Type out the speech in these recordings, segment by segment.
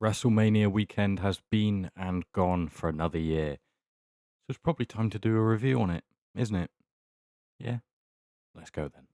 WrestleMania weekend has been and gone for another year. So it's probably time to do a review on it, isn't it? Yeah? Let's go then.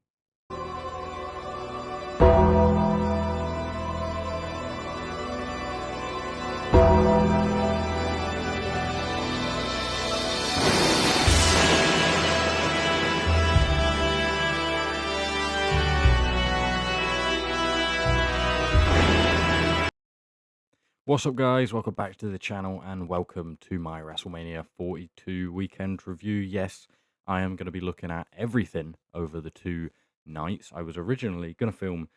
What's up, guys? Welcome back to the channel and welcome to my WrestleMania 42 weekend review. Yes, I am going to be looking at everything over the two nights. I was originally going to film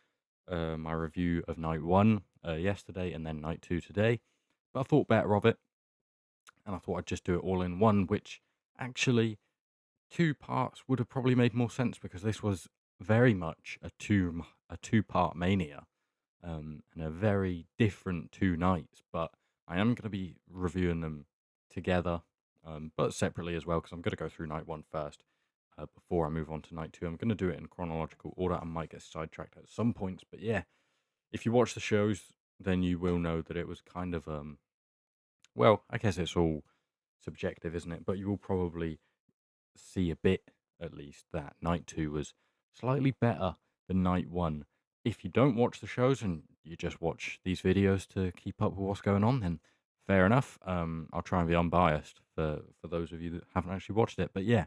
my review of night one yesterday and then night two today, but I thought better of it and I thought I'd just do it all in one, which actually two parts would have probably made more sense because this was very much a two-part Mania. And a very different two nights, but I am going to be reviewing them together, but separately as well, because I'm going to go through night one first before I move on to night two. I'm going to do it in chronological order. I might get sidetracked at some points, but yeah, if you watch the shows, then you will know that it was kind of, well, I guess it's all subjective, isn't it? But you will probably see a bit, at least, that night two was slightly better than night one. If you don't watch the shows and you just watch these videos to keep up with what's going on, then fair enough. I'll try and be unbiased for those of you that haven't actually watched it. But yeah,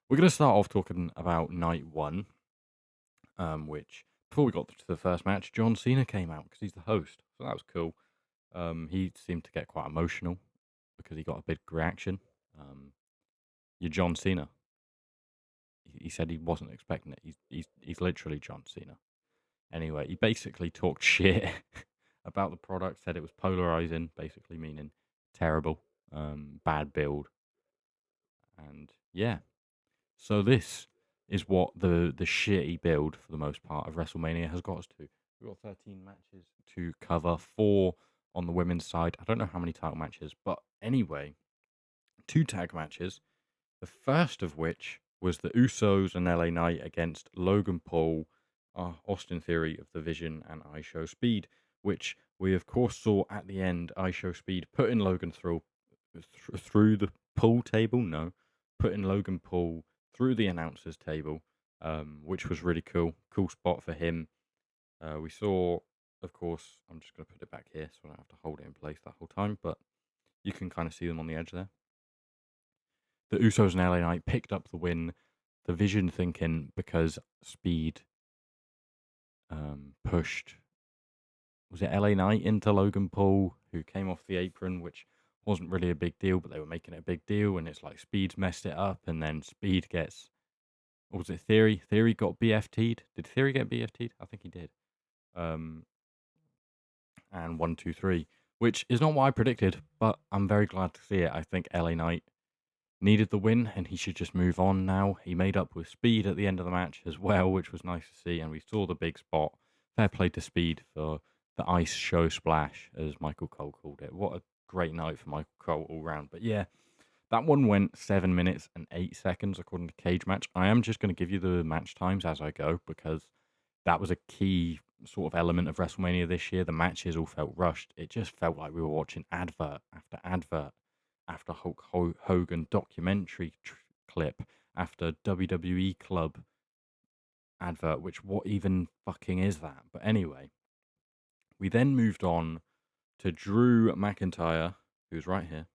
we're going to start off talking about night one, which before we got to the first match, John Cena came out because he's the host, so that was cool. He seemed to get quite emotional because he got a big reaction. You're John Cena. He said he wasn't expecting it. He's literally John Cena. Anyway, he basically talked shit about the product, said it was polarizing, basically meaning terrible, bad build, and yeah. So this is what the shitty build for the most part of WrestleMania has got us to. We've got 13 matches to cover, 4 on the women's side. I don't know how many title matches, but anyway, 2 tag matches. The first of which was the Usos and LA Knight against Logan Paul, Austin Theory of the Vision, and I Show Speed, which we of course saw at the end. I Show Speed putting Logan through the pool table. No, putting Logan Paul through the announcers table, which was really cool. Cool spot for him. We saw, of course, I'm just going to put it back here so I don't have to hold it in place that whole time, but you can kind of see them on the edge there. The Usos and LA Knight picked up the win. The Vision thinking because Speed pushed, was it LA Knight into Logan Paul, who came off the apron, which wasn't really a big deal, but they were making it a big deal, and it's like Speed's messed it up, and then Speed gets, or was it Theory? Theory got BFT'd. Did Theory get BFT'd? I think he did. And 1, 2, 3, which is not what I predicted, but I'm very glad to see it. I think LA Knight needed the win and he should just move on now. He made up with Speed at the end of the match as well, which was nice to see, and we saw the big spot. Fair play to Speed for the ice show splash, as Michael Cole called it. What a great night for Michael Cole all round. But yeah, that one went 7 minutes and 8 seconds according to Cage Match. I am just going to give you the match times as I go because that was a key sort of element of WrestleMania this year. The matches all felt rushed. It just felt like we were watching advert after advert after Hulk Hogan documentary clip after WWE Club advert, which what even fucking is that? But anyway, we then moved on to Drew McIntyre, who's right here.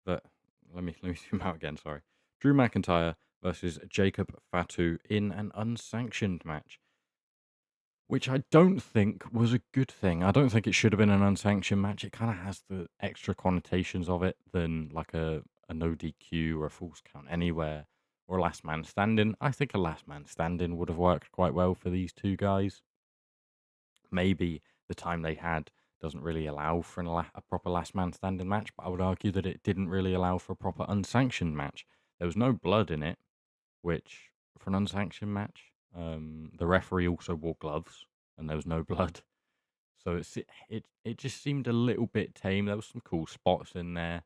But let me zoom out again, sorry. Drew McIntyre versus Jacob Fatu in an unsanctioned match, which I don't think was a good thing. I don't think it should have been an unsanctioned match. It kind of has the extra connotations of it than like a no DQ or a false count anywhere or a last man standing. I think a last man standing would have worked quite well for these two guys. Maybe the time they had doesn't really allow for a proper last man standing match, but I would argue that it didn't really allow for a proper unsanctioned match. There was no blood in it, which for an unsanctioned match, the referee also wore gloves and there was no blood. So it just seemed a little bit tame. There was some cool spots in there.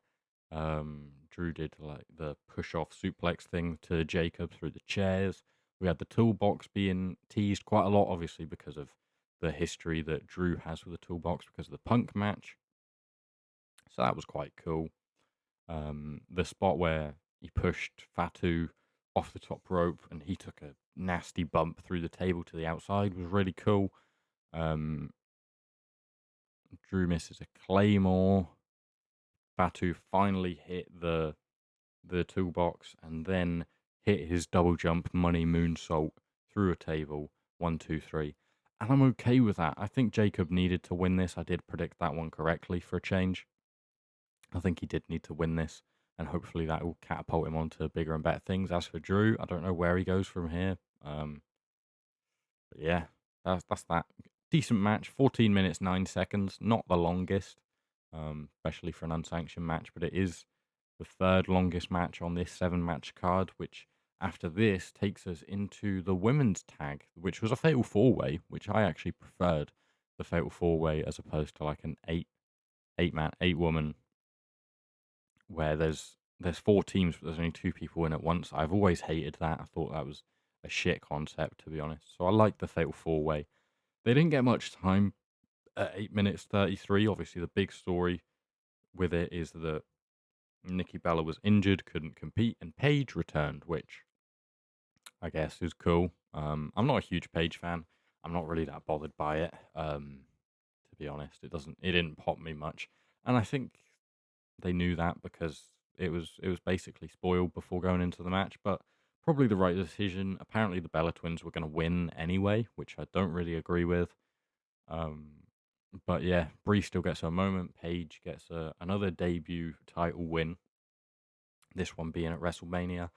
Drew did like the push off suplex thing to Jacob through the chairs. We had the toolbox being teased quite a lot, obviously, because of the history that Drew has with the toolbox because of the Punk match. So that was quite cool. The spot where he pushed Fatu off the top rope and he took a nasty bump through the table to the outside was really cool. Um, Drew misses a claymore. Fatu finally hit the toolbox and then hit his double jump money moonsault through a table. 1, 2, 3. And I'm okay with that. I think Jacob needed to win this. I did predict that one correctly for a change. I think he did need to win this, and hopefully that will catapult him onto bigger and better things. As for Drew, I don't know where he goes from here. But yeah, that's that. Decent match, 14 minutes 9 seconds, not the longest, especially for an unsanctioned match, but it is the third longest match on this 7-match card, which after this takes us into the women's tag, which was a fatal 4-way, which I actually preferred the fatal 4-way as opposed to like an 8-woman where there's 4 teams but there's only 2 people in at once. I've always hated that. I thought that was a shit concept, to be honest. So I like the fatal 4-way. They didn't get much time at 8 minutes 33. Obviously, the big story with it is that Nikki Bella was injured, couldn't compete, and Paige returned, which I guess is cool. I'm not a huge Paige fan. I'm not really that bothered by it. To be honest, it didn't pop me much, and I think they knew that because it was basically spoiled before going into the match. But probably the right decision. Apparently, the Bella Twins were going to win anyway, which I don't really agree with. Um, but yeah, Bree still gets her moment. Paige gets another debut title win. This one being at WrestleMania.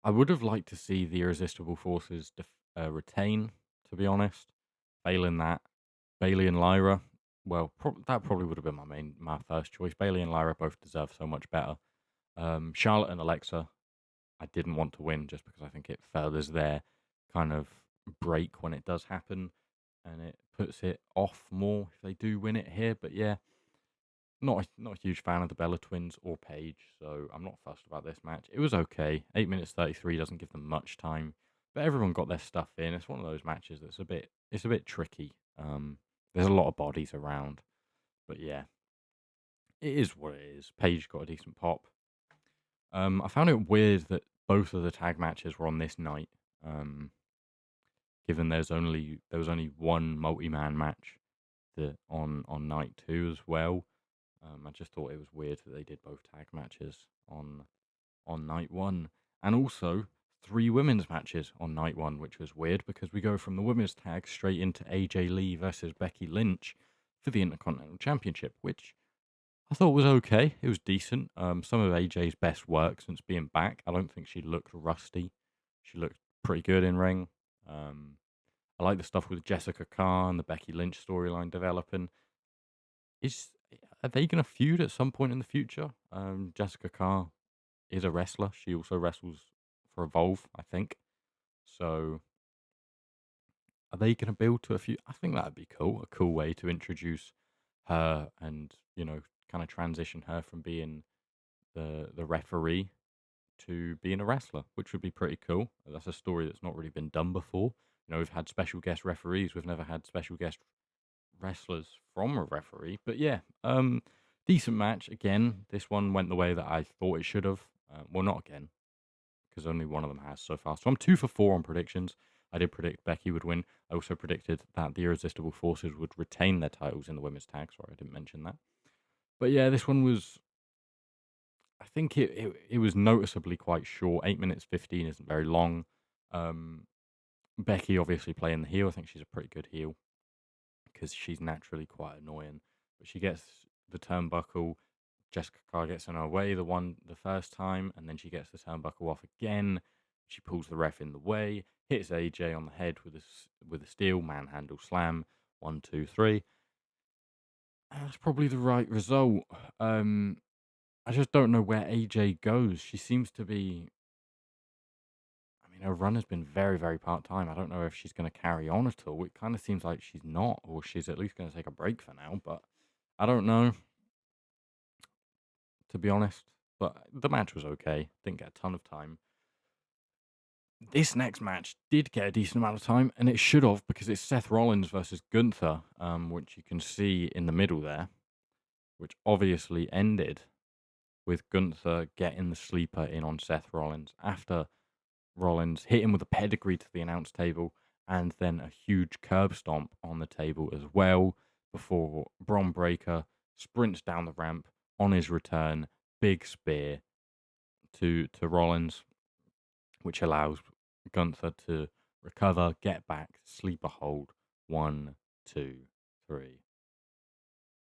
I would have liked to see the Irresistible Forces retain, to be honest. Failing that, Bailey and Lyra. Well, that probably would have been my first choice. Bailey and Lyra both deserve so much better. Charlotte and Alexa, I didn't want to win just because I think it furthers their kind of break when it does happen, and it puts it off more if they do win it here. But yeah, not a huge fan of the Bella Twins or Paige, so I'm not fussed about this match. It was okay. 8 minutes 33 doesn't give them much time, but everyone got their stuff in. It's one of those matches that's a bit tricky. There's a lot of bodies around, but yeah, it is what it is. Paige got a decent pop. I found it weird that both of the tag matches were on this night. Given there was only one multi-man match on night 2 as well. I just thought it was weird that they did both tag matches on night 1, and also 3 women's matches on night 1, which was weird because we go from the women's tag straight into AJ Lee versus Becky Lynch for the Intercontinental Championship, which I thought was okay. It was decent. Some of AJ's best work since being back. I don't think she looked rusty. She looked pretty good in ring. I like the stuff with Jessica Carr and the Becky Lynch storyline developing. Is Are they going to feud at some point in the future? Jessica Carr is a wrestler. She also wrestles for Evolve, I think. So are they going to build to a feud? I think that'd be cool. A cool way to introduce her and kind of transition her from being the referee to being a wrestler, which would be pretty cool. That's a story that's not really been done before. We've had special guest referees. We've never had special guest wrestlers from a referee. But yeah, decent match. Again, this one went the way that I thought it should have. Well, not again, because only one of them has so far. So I'm 2 for 4 on predictions. I did predict Becky would win. I also predicted that the Irresistible Forces would retain their titles in the women's tag. Sorry, I didn't mention that. But yeah, this one was. I think it was noticeably quite short. 8 minutes 15 isn't very long. Becky obviously playing the heel. I think she's a pretty good heel because she's naturally quite annoying. But she gets the turnbuckle. Jessica Carr gets in her way the first time, and then she gets the turnbuckle off again. She pulls the ref in the way, hits AJ on the head with a steel manhandle slam. 1, 2, 3. And that's probably the right result. I just don't know where AJ goes. She seems to be. I mean, her run has been very, very part time. I don't know if she's going to carry on at all. It kind of seems like she's not, or she's at least going to take a break for now. But I don't know, to be honest. But the match was okay. Didn't get a ton of time. This next match did get a decent amount of time, and it should have because it's Seth Rollins versus Gunther, which you can see in the middle there, which obviously ended with Gunther getting the sleeper in on Seth Rollins after Rollins hit him with a pedigree to the announce table and then a huge curb stomp on the table as well before Bron Breakker sprints down the ramp on his return, big spear to Rollins, which allows Gunther to recover, get back, sleeper hold. 1, 2, 3.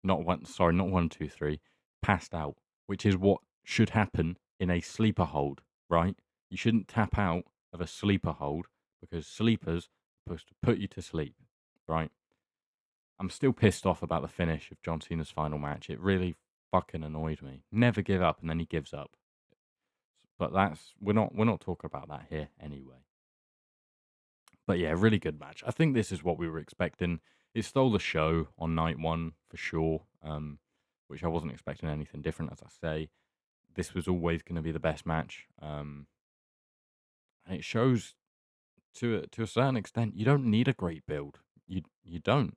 Not one, sorry, not 1, 2, 3. Passed out, which is what should happen in a sleeper hold, right? You shouldn't tap out of a sleeper hold because sleepers are supposed to put you to sleep, right? I'm still pissed off about the finish of John Cena's final match. It really fucking annoyed me. Never give up, and then he gives up. But we're not talking about that here anyway. But yeah, really good match. I think this is what we were expecting. It stole the show on night one for sure, which I wasn't expecting anything different. As I say, this was always going to be the best match, and it shows to a certain extent you don't need a great build. You don't.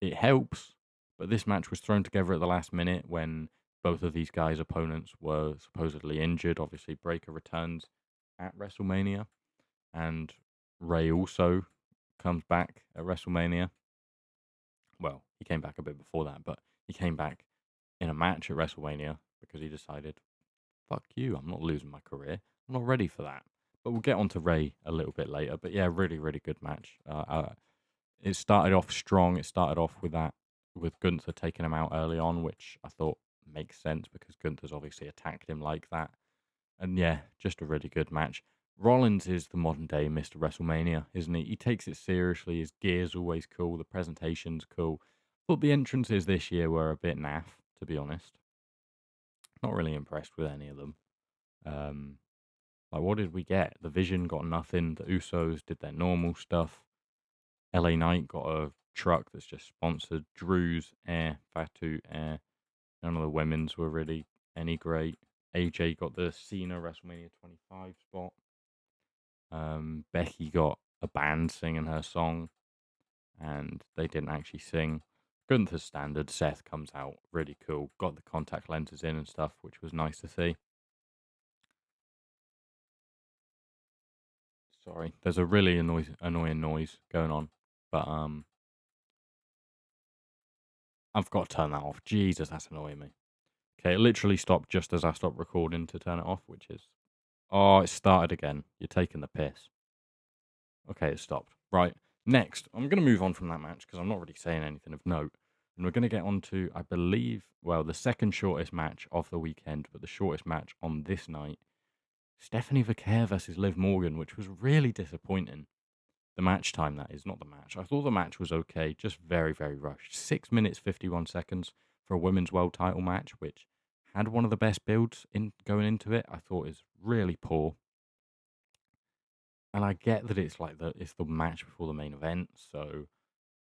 It helps, but this match was thrown together at the last minute when both of these guys' opponents were supposedly injured. Obviously, Breakker returns at WrestleMania, and Ray also comes back at WrestleMania. Well, he came back a bit before that, but he came back in a match at WrestleMania because he decided, fuck you, I'm not losing my career. I'm not ready for that. But we'll get on to Ray a little bit later. But yeah, really, really good match. It started off strong. It started off with Gunther taking him out early on, which I thought makes sense because Gunther's obviously attacked him like that. And yeah, just a really good match. Rollins is the modern day Mr. WrestleMania, isn't he? He takes it seriously. His gear's always cool. The presentation's cool. But the entrances this year were a bit naff, to be honest. Not really impressed with any of them. Like, what did we get? The Vision got nothing. The Usos did their normal stuff. LA Knight got a truck that's just sponsored. Drew's Air, Fatu Air. None of the women's were really any great. AJ got the Cena WrestleMania 25 spot. Becky got a band singing her song, and they didn't actually sing. Gunther's standard. Seth comes out, really cool. Got the contact lenses in and stuff, which was nice to see. Sorry, there's a really annoying noise going on, but I've got to turn that off. Jesus, that's annoying me. Okay, it literally stopped just as I stopped recording to turn it off, which is... Oh, it started again. You're taking the piss. Okay, it stopped. Right, next, I'm going to move on from that match because I'm not really saying anything of note. And we're going to get on to, I believe, well, the second shortest match of the weekend, but the shortest match on this night. Stephanie Vaquer versus Liv Morgan, which was really disappointing. The match time, that is, not the match. I thought the match was okay, just very, very rushed. 6 minutes, 51 seconds for a women's world title match, which had one of the best builds in going into it. I thought is really poor. And I get that it's like it's the match before the main event, so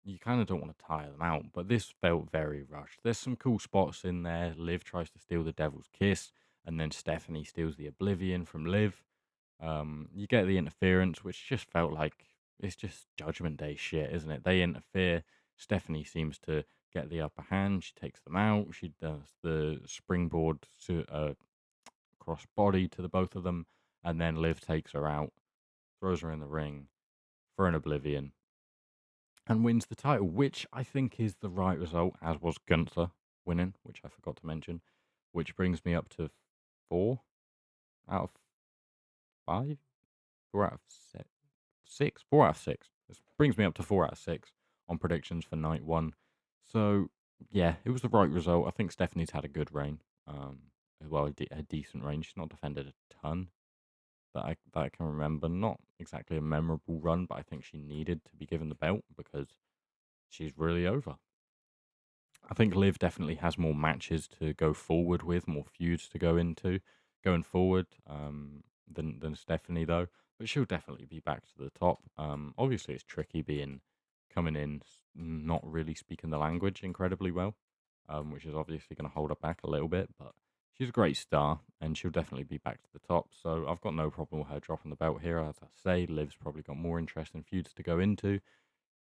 you kind of don't want to tire them out. But this felt very rushed. There's some cool spots in there. Liv tries to steal the Devil's Kiss, and then Stephanie steals the Oblivion from Liv. You get the interference, which just felt like it's just Judgment Day shit, isn't it? They interfere. Stephanie seems to get the upper hand. She takes them out. She does the springboard to cross body to the both of them, and then Liv takes her out, throws her in the ring for an Oblivion, and wins the title, which I think is the right result, as was Gunther winning, which I forgot to mention, which brings me up to 4 out of 5, 4 out of 6, 4 out of 6. This brings me up to 4 out of 6 on predictions for night one. So yeah, it was the right result. I think Stephanie's had a good reign, as well, a decent reign. She's not defended a ton that I can remember. Not exactly a memorable run, but I think she needed to be given the belt because she's really over. I think Liv definitely has more matches to go forward with, more feuds to go into going forward, than Stephanie though. But she'll definitely be back to the top. Obviously it's tricky coming in not really speaking the language incredibly well, which is obviously going to hold her back a little bit. But she's a great star, and she'll definitely be back to the top. So I've got no problem with her dropping the belt here. As I say, Liv's probably got more interesting feuds to go into,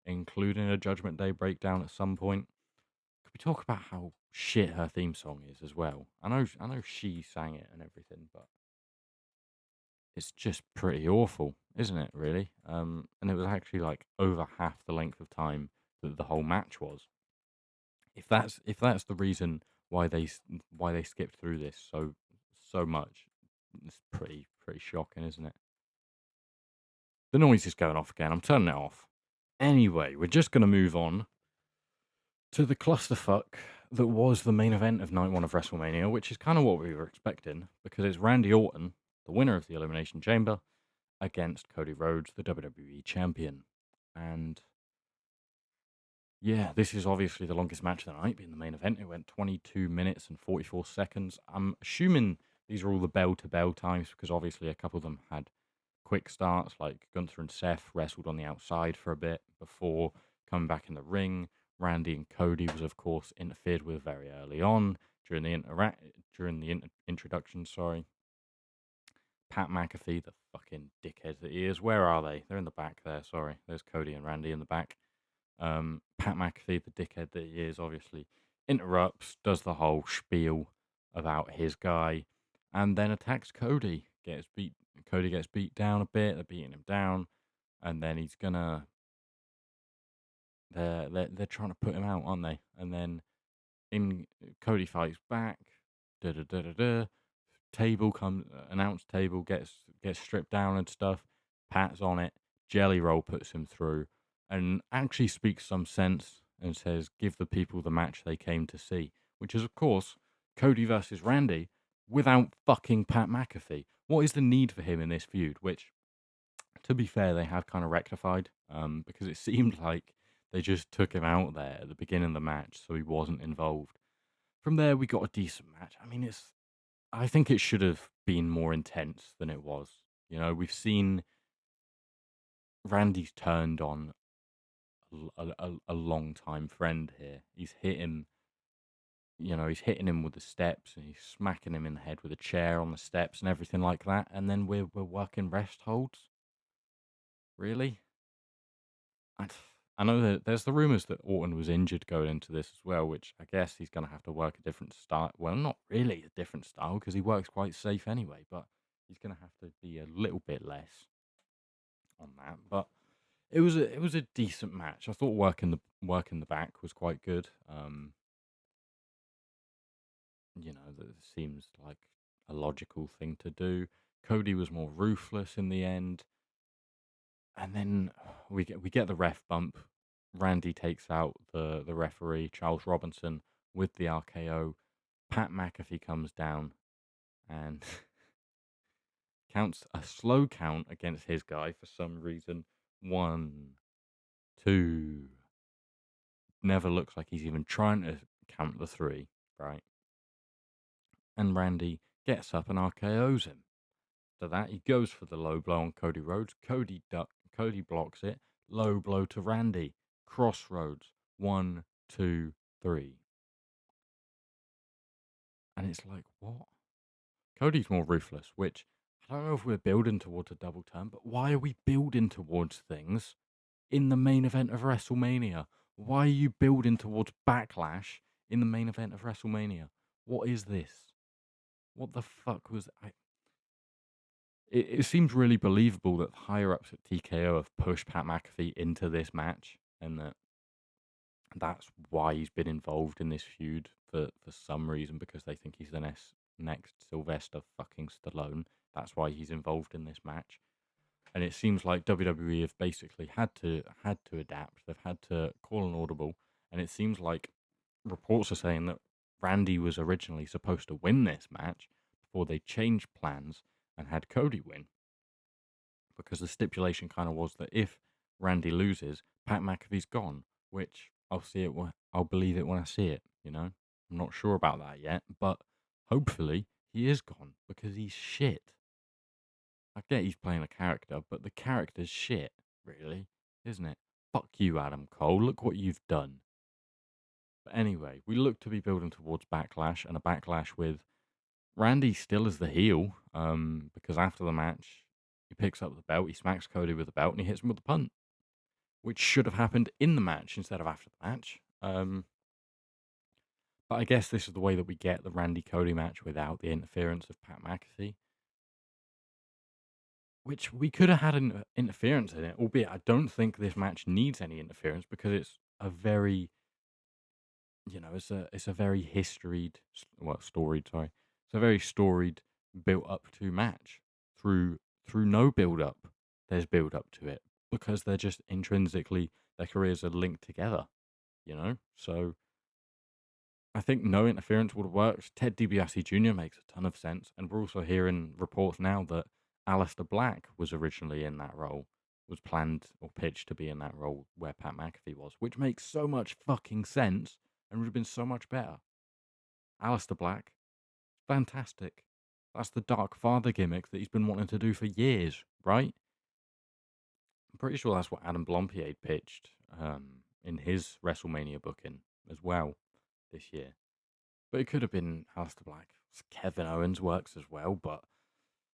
including a Judgment Day breakdown at some point. Could we talk about how shit her theme song is as well? I know she sang it and everything, but it's just pretty awful, isn't it? Really, and it was actually like over half the length of time that the whole match was. If that's the reason why why they skipped through this so much, it's pretty shocking, isn't it? The noise is going off again. I'm turning it off. Anyway, we're just going to move on to the clusterfuck that was the main event of night one of WrestleMania, which is kind of what we were expecting because it's Randy Orton, the winner of the Elimination Chamber, against Cody Rhodes, the WWE Champion. And yeah, this is obviously the longest match of the night, being the main event. It went 22 minutes and 44 seconds. I'm assuming these are all the bell to bell times because obviously a couple of them had quick starts, like Gunther and Seth wrestled on the outside for a bit before coming back in the ring. Randy and Cody was, of course, interfered with very early on during the introduction. Sorry, Pat McAfee, the fucking dickhead that he is. Where are they? They're in the back there. Sorry, there's Cody and Randy in the back. Pat McAfee, the dickhead that he is, obviously interrupts, does the whole spiel about his guy, and then attacks Cody. Cody gets beat down a bit. They're beating him down, and then he's gonna. They're trying to put him out, aren't they? And then in Cody fights back. Da da da da da. Table comes, announce table gets stripped down and stuff. Pat's on it. Jelly Roll puts him through, and actually speaks some sense and says, "Give the people the match they came to see," which is of course Cody versus Randy without fucking Pat McAfee. What is the need for him in this feud? Which, to be fair, they have kind of rectified, because it seemed like they just took him out there at the beginning of the match, so he wasn't involved. From there, we got a decent match. I mean, I think it should have been more intense than it was. You know, we've seen Randy's turned on a long time friend here. He's hitting him with the steps and he's smacking him in the head with a chair on the steps and everything like that. And then we're working rest holds. Really? I, I know that there's the rumors that Orton was injured going into this as well, which I guess he's going to have to work a different style. Well, not really a different style because he works quite safe anyway, but he's going to have to be a little bit less on that. But it was a decent match. I thought working the back was quite good. That seems like a logical thing to do. Cody was more ruthless in the end, and then we get the ref bump. Randy takes out the referee Charles Robinson with the RKO. Pat McAfee comes down and counts a slow count against his guy for some reason. 1, 2. Never looks like he's even trying to count the 3, right? And Randy gets up and RKO's him. After that, he goes for the low blow on Cody Rhodes. Cody blocks it. Low blow to Randy. Crossroads. 1, 2, 3. And it's like, what? Cody's more ruthless, which I don't know if we're building towards a double turn, but why are we building towards things in the main event of WrestleMania? Why are you building towards Backlash in the main event of WrestleMania? What is this? What the fuck was I? It seems really believable that higher ups at TKO have pushed Pat McAfee into this match, and that's why he's been involved in this feud for some reason because they think he's the next Sylvester fucking Stallone. That's why he's involved in this match. And it seems like WWE have basically had to adapt. They've had to call an audible, and it seems like reports are saying that Randy was originally supposed to win this match before they changed plans and had Cody win, because the stipulation kind of was that if Randy loses, Pat McAfee's gone. Which I'll believe it when I see it. I'm not sure about that yet, but hopefully he is gone because he's shit. I get he's playing a character, but the character's shit, really, isn't it? Fuck you, Adam Cole. Look what you've done. But anyway, we look to be building towards Backlash, and a Backlash with Randy still is the heel, because after the match, he picks up the belt, he smacks Cody with the belt, and he hits him with the punt, which should have happened in the match instead of after the match. But I guess this is the way that we get the Randy Cody match without the interference of Pat McAfee, which we could have had an interference in it, albeit I don't think this match needs any interference because it's a very, it's a very storied, sorry, it's a very storied, built up to match through no build up. There's build up to it because they're just intrinsically their careers are linked together. So I think no interference would have worked. Ted DiBiase Jr. makes a ton of sense, and we're also hearing reports now that Aleister Black was originally in that role, was planned or pitched to be in that role where Pat McAfee was, which makes so much fucking sense and would have been so much better. Aleister Black, fantastic. That's the Dark Father gimmick that he's been wanting to do for years, right? I'm pretty sure that's what Adam Blampied pitched in his WrestleMania booking as well this year. But it could have been Aleister Black. Kevin Owens works as well, but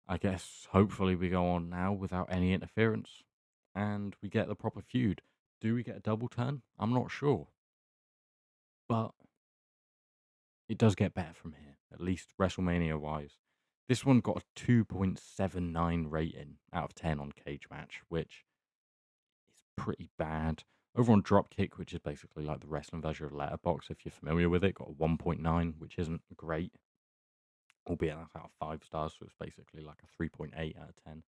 I guess hopefully we go on now without any interference and we get the proper feud. Do we get a double turn? I'm not sure. But it does get better from here, at least WrestleMania wise. This one got a 2.79 rating out of 10 on Cage Match, which is pretty bad. Over on Dropkick, which is basically like the wrestling version of Letterboxd, if you're familiar with it, got a 1.9, which isn't great, albeit that's out of 5 stars, so it's basically like a 3.8 out of 10.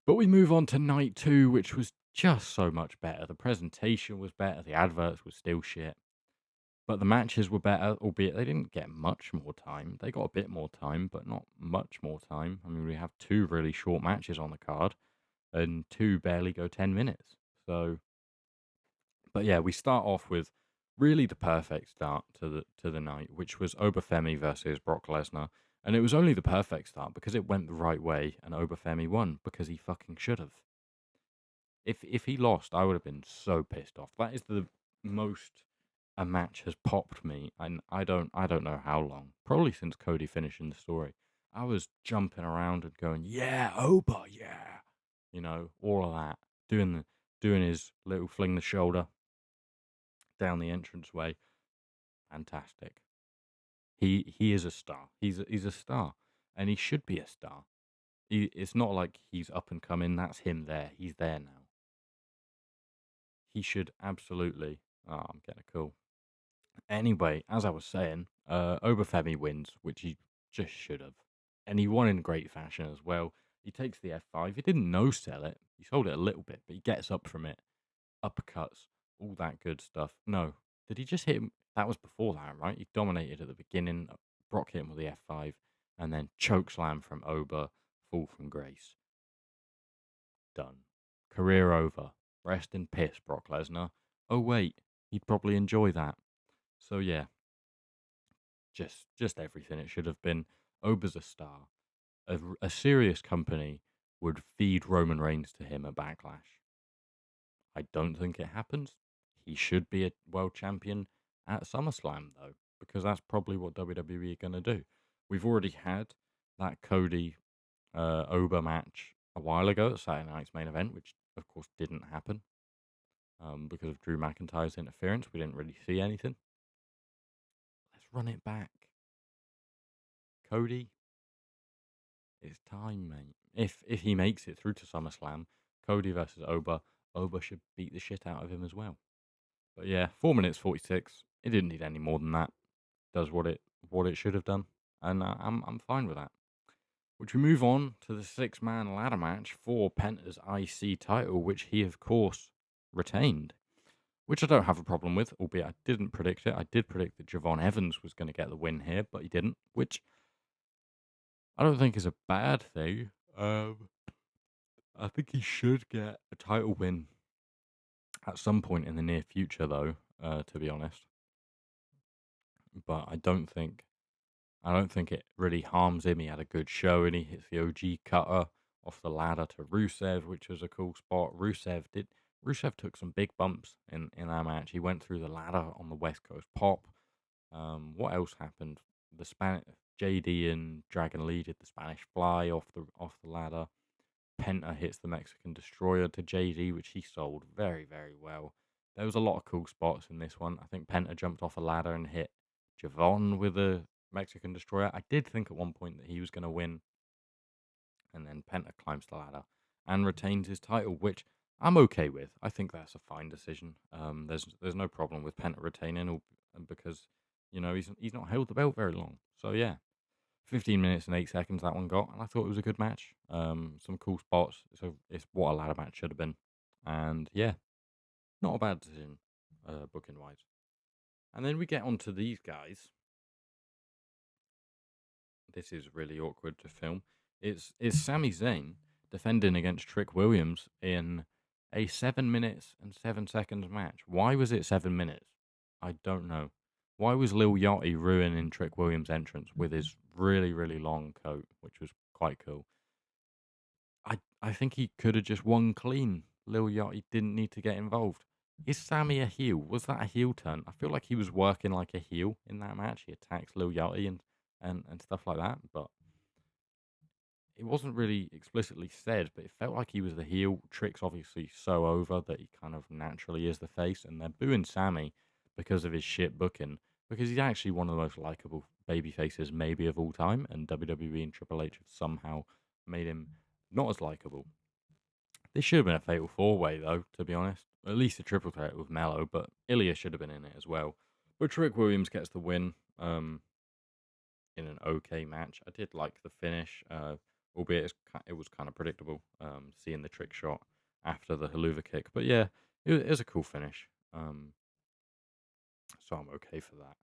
But we move on to night 2, which was just so much better. The presentation was better, the adverts were still shit. But the matches were better, albeit they didn't get much more time. They got a bit more time, but not much more time. I mean, we have 2 really short matches on the card, and 2 barely go 10 minutes. So, but yeah, we start off with really the perfect start to the night, which was Obafemi versus Brock Lesnar. And it was only the perfect start because it went the right way, and Obafemi won because he fucking should have. If he lost, I would have been so pissed off. That is the most a match has popped me, and I don't know how long. Probably since Cody finishing the story. I was jumping around and going, "Yeah, Oba, yeah," all of that, doing his little fling the shoulder down the entranceway. Fantastic. He is a star. He's a star, and he should be a star. It's not like he's up and coming. That's him there. He's there now. He should absolutely. Oh, I'm getting a call. Anyway, as I was saying, Obafemi wins, which he just should have. And he won in great fashion as well. He takes the F5. He didn't no sell it. He sold it a little bit, but he gets up from it. Uppercuts, all that good stuff. No. Did he just hit him? That was before that, right? He dominated at the beginning. Brock hit him with the F5. And then choke slam from Oba. Fall from grace. Done. Career over. Rest in piss, Brock Lesnar. Oh, wait. He'd probably enjoy that. So, yeah. Just everything it should have been. Oba's a star. A serious company would feed Roman Reigns to him at Backlash. I don't think it happens. He should be a world champion at SummerSlam, though, because that's probably what WWE are going to do. We've already had that Cody Oba match a while ago at Saturday Night's main event, which, of course, didn't happen because of Drew McIntyre's interference. We didn't really see anything. Let's run it back. Cody, it's time, mate. If he makes it through to SummerSlam, Cody versus Oba, Oba should beat the shit out of him as well. But yeah, 4 minutes 46. It didn't need any more than that. Does what it should have done, and I'm fine with that. Which we move on to the 6-man ladder match for Penta's IC title, which he of course retained. Which I don't have a problem with, albeit I didn't predict it. I did predict that Javon Evans was going to get the win here, but he didn't, which I don't think is a bad thing. I think he should get a title win at some point in the near future, though. To be honest, but I don't think it really harms him. He had a good show, and he hits the OG cutter off the ladder to Rusev, which was a cool spot. Rusev took some big bumps in that match. He went through the ladder on the West Coast Pop. What else happened? The JD and Dragon Lee did the Spanish Fly off the ladder. Penta hits the Mexican Destroyer to JD, which he sold very, very well. There was a lot of cool spots in this one. I think Penta jumped off a ladder and hit Javon with a Mexican Destroyer. I did think at one point that he was going to win, and then Penta climbs the ladder and retains his title, which I'm okay with. I think that's a fine decision. There's no problem with Penta retaining, because he's not held the belt very long. So yeah, 15 minutes and 8 seconds that one got, and I thought it was a good match. Some cool spots. So it's what a ladder match should have been, and yeah, not a bad decision, booking wise. And then we get on to these guys. This is really awkward to film. It's Sami Zayn defending against Trick Williams in a 7 minutes and 7 seconds match. Why was it 7 minutes? I don't know. Why was Lil Yachty ruining Trick Williams' entrance with his really, really long coat, which was quite cool? I think he could have just won clean. Lil Yachty didn't need to get involved. Is Sammy a heel? Was that a heel turn? I feel like he was working like a heel in that match. He attacks Lil Yachty and stuff like that, but it wasn't really explicitly said, but it felt like he was the heel. Trick's obviously so over that he kind of naturally is the face, and they're booing Sammy because of his shit booking, because he's actually one of the most likable baby faces maybe of all time, and WWE and Triple H have somehow made him not as likable. This should have been a fatal four-way, though, to be honest. At least a triple threat with Mello, but Ilya should have been in it as well. But Trick Williams gets the win in an okay match. I did like the finish, albeit it was kind of predictable, seeing the trick shot after the haluva kick. But yeah, it was a cool finish. So I'm okay for that.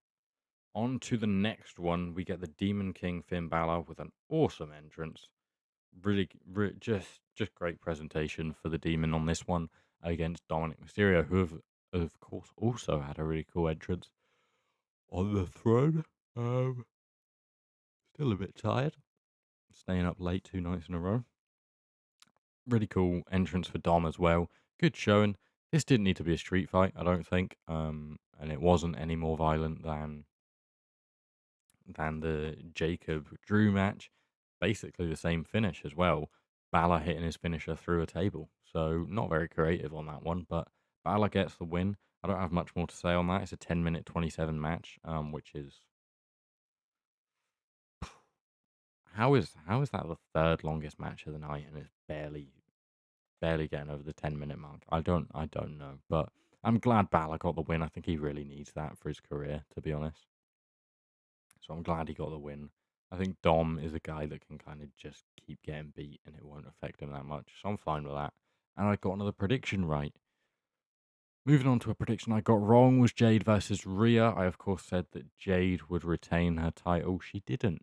On to the next one, we get the Demon King Finn Balor with an awesome entrance. Really, just great presentation for the Demon on this one against Dominic Mysterio, who have of course also had a really cool entrance on the throne. Still a bit tired, staying up late 2 nights in a row. Really cool entrance for Dom as well. Good showing. This didn't need to be a street fight, I don't think, and it wasn't any more violent than the Jacob Drew match. Basically the same finish as well. Balor hitting his finisher through a table. So not very creative on that one, but Balor gets the win. I don't have much more to say on that. It's a 10-minute 27 match, which is how is that the third longest match of the night, and it's barely getting over the 10-minute mark. I don't know, but I'm glad Balor got the win. I think he really needs that for his career, to be honest. So I'm glad he got the win. I think Dom is a guy that can kind of just keep getting beat and it won't affect him that much. So I'm fine with that. And I got another prediction right. Moving on to a prediction I got wrong was Jade versus Rhea. I, of course, said that Jade would retain her title. She didn't.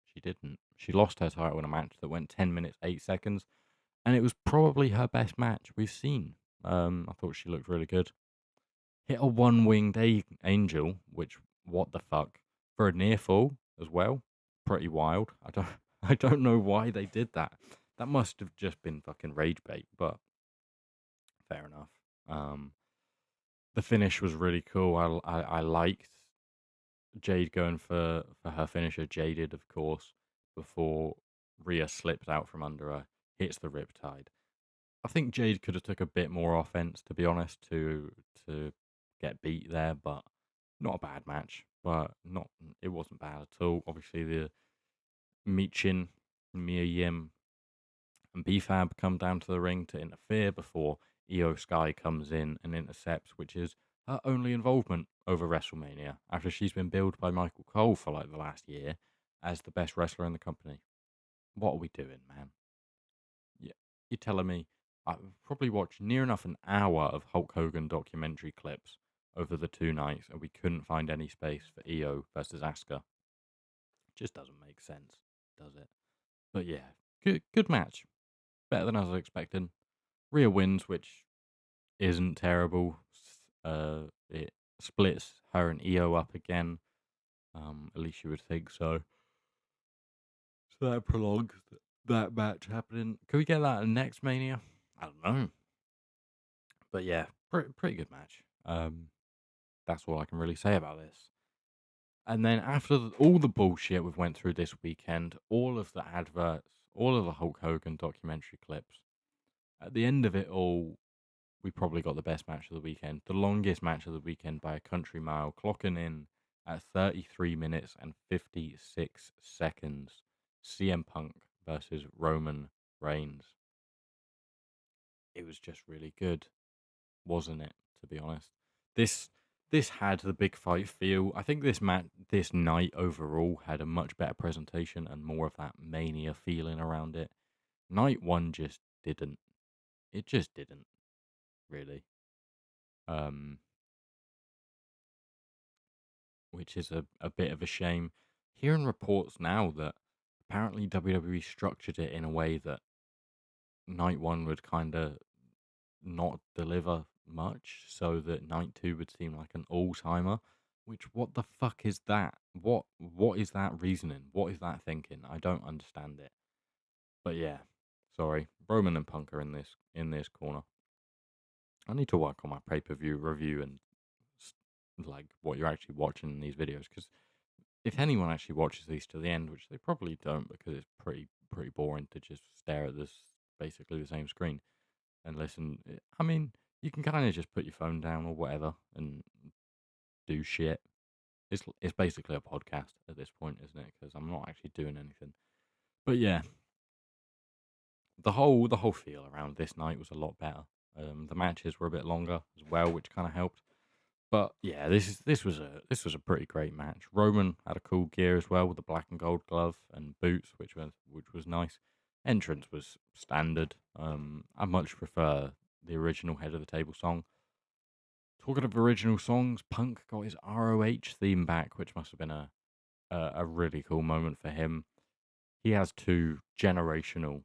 She didn't. She lost her title in a match that went 10 minutes, 8 seconds. And it was probably her best match we've seen. I thought she looked really good. Hit a one-winged angel, which, what the fuck? For a near fall as well. Pretty wild. I don't know why they did that. That must have just been fucking rage bait, but fair enough. The finish was really cool. I liked Jade going for her finisher, Jaded, of course, before Rhea slips out from under her, hits the riptide. I think Jade could have took a bit more offense, to be honest, to get beat there, but not a bad match. But not it wasn't bad at all. Obviously, the Michin, Mia Yim, and BFAB come down to the ring to interfere before Io Sky comes in and intercepts, which is her only involvement over WrestleMania after she's been billed by Michael Cole for like the last year as the best wrestler in the company. What are we doing, man? Yeah, you're telling me I've probably watched near enough an hour of Hulk Hogan documentary clips over the 2 nights, and we couldn't find any space for Io versus Asuka. Just doesn't make sense, does it? But yeah, good match. Better than I was expecting. Rhea wins, which isn't terrible. It splits her and Io up again. At least you would think so. So that prolongs that match happening. Can we get that in next Mania? I don't know. But yeah, pretty good match. That's all I can really say about this. And then after all the bullshit we've went through this weekend, all of the adverts, all of the Hulk Hogan documentary clips, at the end of it all, we probably got the best match of the weekend, the longest match of the weekend by a country mile, clocking in at 33 minutes and 56 seconds. CM Punk versus Roman Reigns. It was just really good, wasn't it? To be honest, this this had the big fight feel. I think this night overall had a much better presentation and more of that mania feeling around it. Night one just didn't. It just didn't really. Um, which is a bit of a shame. Hearing reports now that apparently WWE structured it in a way that night one would kind of not deliver much, so that night two would seem like an all timer. Which what the fuck is that? What is that reasoning? What is that thinking? I don't understand it. But yeah, sorry, Roman and Punk are in this corner. I need to work on my pay per view review and like what you're actually watching in these videos, because if anyone actually watches these to the end, which they probably don't, because it's pretty boring to just stare at this basically the same screen and listen. I mean, you can kind of just put your phone down or whatever and do shit. It's basically a podcast at this point, isn't it? Because I'm not actually doing anything. But yeah, the whole feel around this night was a lot better. The matches were a bit longer as well, which kind of helped. But yeah, this was a pretty great match. Roman had a cool gear as well with the black and gold glove and boots, which was nice. Entrance was standard. I much prefer the original Head of the Table song. Talking of original songs, Punk got his ROH theme back, which must have been a really cool moment for him. He has two generational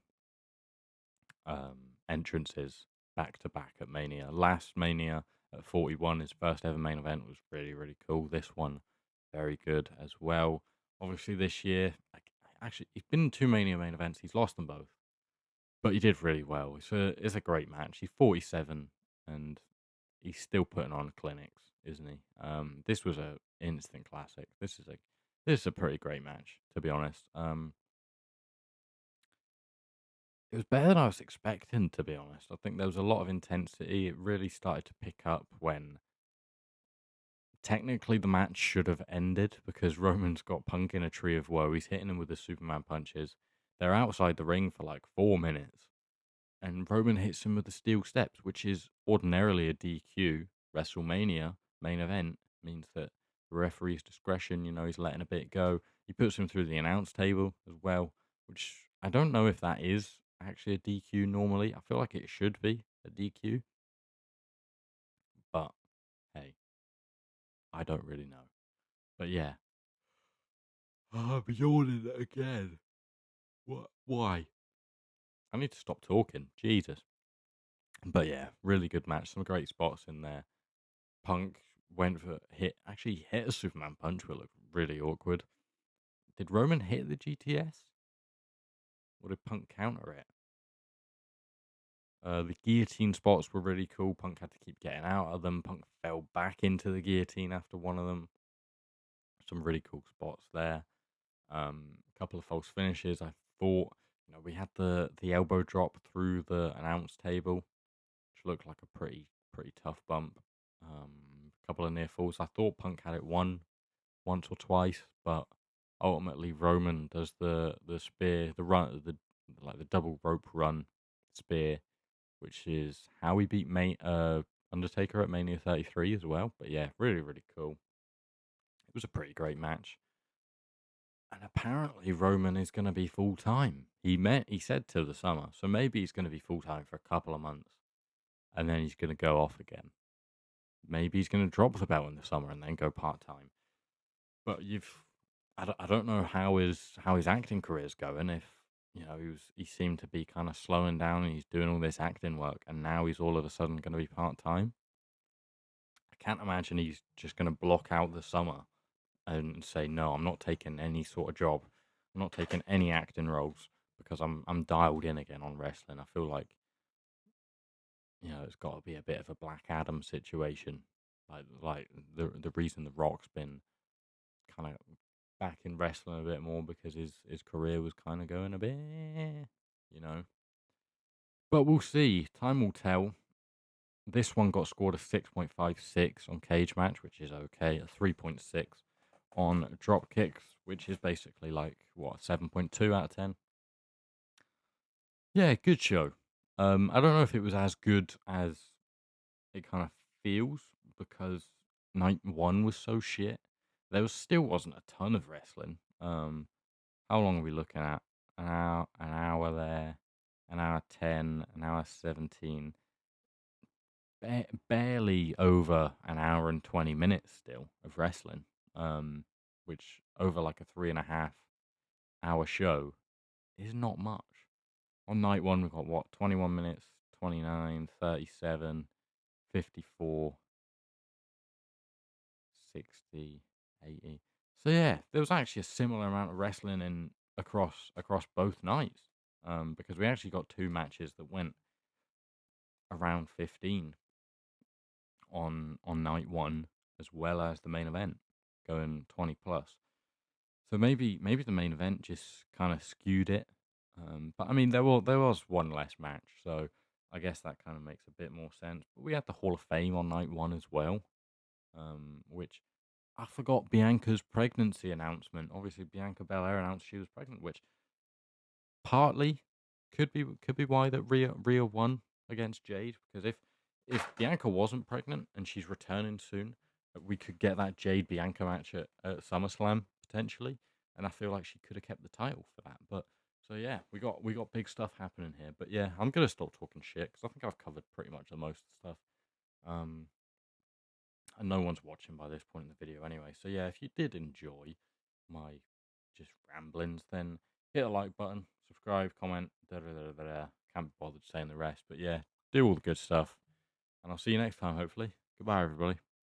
entrances back to back at Mania. Last Mania at 41, his first ever main event, was really, really cool. This one, very good as well. Obviously, this year, actually, he's been in two Mania main events. He's lost them both, but he did really well. It's a great match. He's 47 and he's still putting on clinics, isn't he? This was a instant classic. This is a pretty great match, to be honest. It was better than I was expecting, to be honest. I think there was a lot of intensity. It really started to pick up when technically the match should have ended because Roman's got Punk in a tree of woe. He's hitting him with the Superman punches. They're outside the ring for like 4 minutes, and Roman hits him with the steel steps, which is ordinarily a DQ. WrestleMania main event means that the referee's discretion, he's letting a bit go. He puts him through the announce table as well, which I don't know if that is actually a DQ normally. I feel like it should be a DQ, but hey, I don't really know. But yeah, I'm yawning again. What? Why? I need to stop talking. Jesus. But yeah, really good match. Some great spots in there. Punk went for actually hit a Superman punch, but looked really awkward. Did Roman hit the GTS? Or did Punk counter it? The guillotine spots were really cool. Punk had to keep getting out of them. Punk fell back into the guillotine after one of them. Some really cool spots there. A couple of false finishes. I thought, we had the elbow drop through the announce table, which looked like a pretty tough bump. A couple of near falls. I thought Punk had it once or twice, but ultimately Roman does the spear, the run, the double rope run spear, which is how he beat Undertaker at Mania 33 as well. But yeah, really, really cool. It was a pretty great match. And apparently Roman is going to be full time. He said till the summer, so maybe he's going to be full time for a couple of months, and then he's going to go off again. Maybe he's going to drop the belt in the summer and then go part time. But I don't know how his acting career is going. If he seemed to be kind of slowing down and he's doing all this acting work, and now he's all of a sudden going to be part time. I can't imagine he's just going to block out the summer and say, no, I'm not taking any sort of job. I'm not taking any acting roles because I'm dialed in again on wrestling. I feel like it's got to be a bit of a Black Adam situation, like the reason the Rock's been kind of back in wrestling a bit more because his career was kind of going a bit, you know. But we'll see. Time will tell. This one got scored a 6.56 on Cage Match, which is okay. A 3.6 on Drop Kicks, which is basically like what, 7.2 out of 10. Yeah, good show. I don't know if it was as good as it kind of feels because night one was so shit. There was still wasn't a ton of wrestling. How long are we looking at? An hour there, an hour 10, an hour 17. Barely over an hour and 20 minutes still of wrestling. Which over like a 3.5 hour show is not much. On night one, we've got what, 21 minutes, 29, 37, 54. 60, 80. So yeah, there was actually a similar amount of wrestling in across both nights. Because we actually got two matches that went around 15 on night one, as well as the main event going 20 plus. So maybe the main event just kind of skewed it. But I mean there was one less match, so I guess that kind of makes a bit more sense. But we had the Hall of Fame on night one as well, which I forgot Bianca's pregnancy announcement. Obviously, Bianca Belair announced she was pregnant, which partly could be why that Rhea won against Jade. Because if Bianca wasn't pregnant and she's returning soon, we could get that Jade Bianca match at SummerSlam potentially, and I feel like she could have kept the title for that. But so yeah, we got big stuff happening here. But yeah, I'm gonna stop talking shit because I think I've covered pretty much the most stuff. Um, and no one's watching by this point in the video anyway. So yeah, if you did enjoy my just ramblings, then hit the like button, subscribe, comment, da da da da da. Can't be bothered saying the rest, but yeah, do all the good stuff, and I'll see you next time. Hopefully, goodbye, everybody.